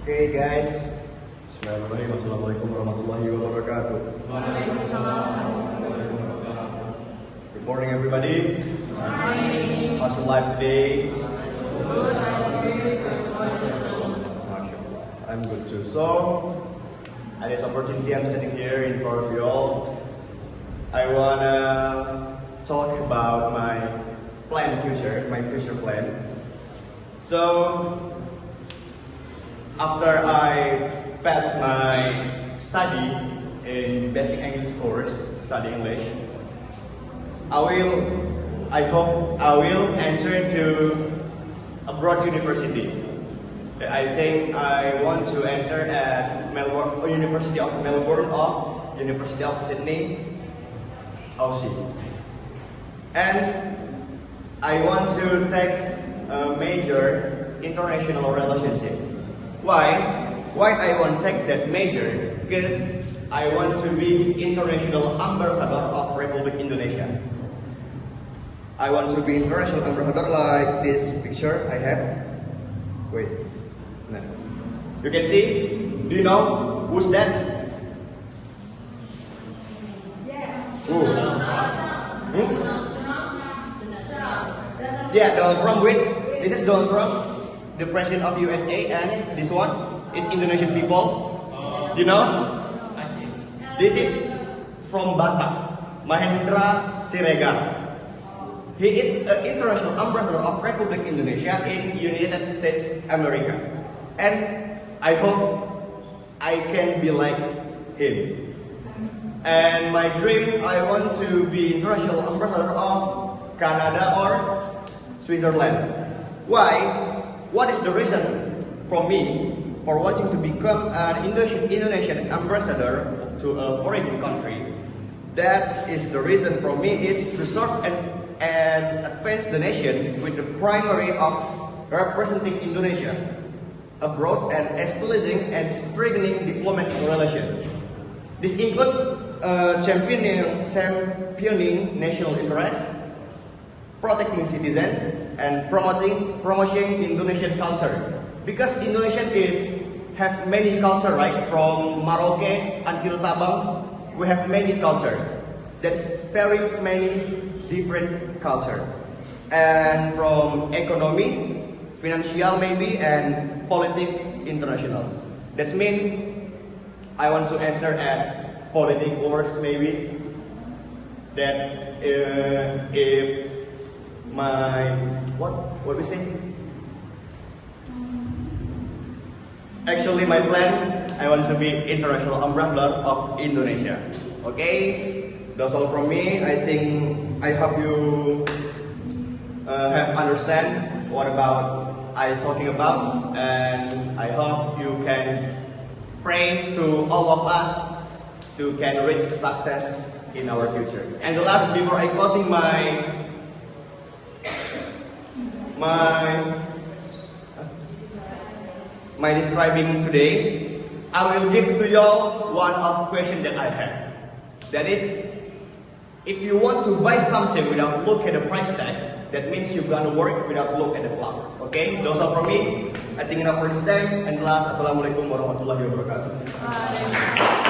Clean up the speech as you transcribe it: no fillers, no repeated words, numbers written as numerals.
Okay guys, Bismillahirrahmanirrahim. Assalamualaikum warahmatullahi wabarakatuh. Good morning everybody. How's your life today? I'm good too. So, at this opportunity I'm sitting here in front of you all. I wanna talk about my future plan. So, after I passed my study in basic English course, study English, I hope I will enter to abroad university. I think I want to enter at University of Melbourne or University of Sydney, Aussie. And I want to take a major international relationship. Why? Why I want to take that major? Because I want to be international ambassador of Republic Indonesia. I want to be international ambassador like this picture I have. Wait. No. You can see? Do you know who's that? Who? Yeah, Donald Trump. Wait. This is Donald Trump, the president of USA, and this one is Indonesian people. You know? This is from Batak, Mahendra Siregar. He is an international ambassador of Republic Indonesia in United States America. And I hope I can be like him. And my dream, I want to be international ambassador of Canada or Switzerland. Why? What is the reason for me for wanting to become an Indonesian ambassador to a foreign country? That is the reason for me is to serve and advance the nation with the primary of representing Indonesia abroad and establishing and strengthening diplomatic relations. This includes championing national interests, protecting citizens, and promoting Indonesian culture. Because Indonesia have many culture, right? From Merauke until Sabang, we have many culture. That's very many different culture. And from economy, financial maybe, and politics international. That's mean I want to enter at politics course maybe. That if my what we say? Actually, my plan, I want to be international ambassador of Indonesia. Okay, that's all from me. I think I hope you have understand what about I talking about, and I hope you can pray to all of us to can reach success in our future. And the last, before I closing my describing today, I will give to y'all one of question that I have. That is, if you want to buy something without look at the price tag, that means you're gonna work without look at the clock. Okay, those are from me. I think enough for this time. And last, Assalamualaikum warahmatullahi wabarakatuh.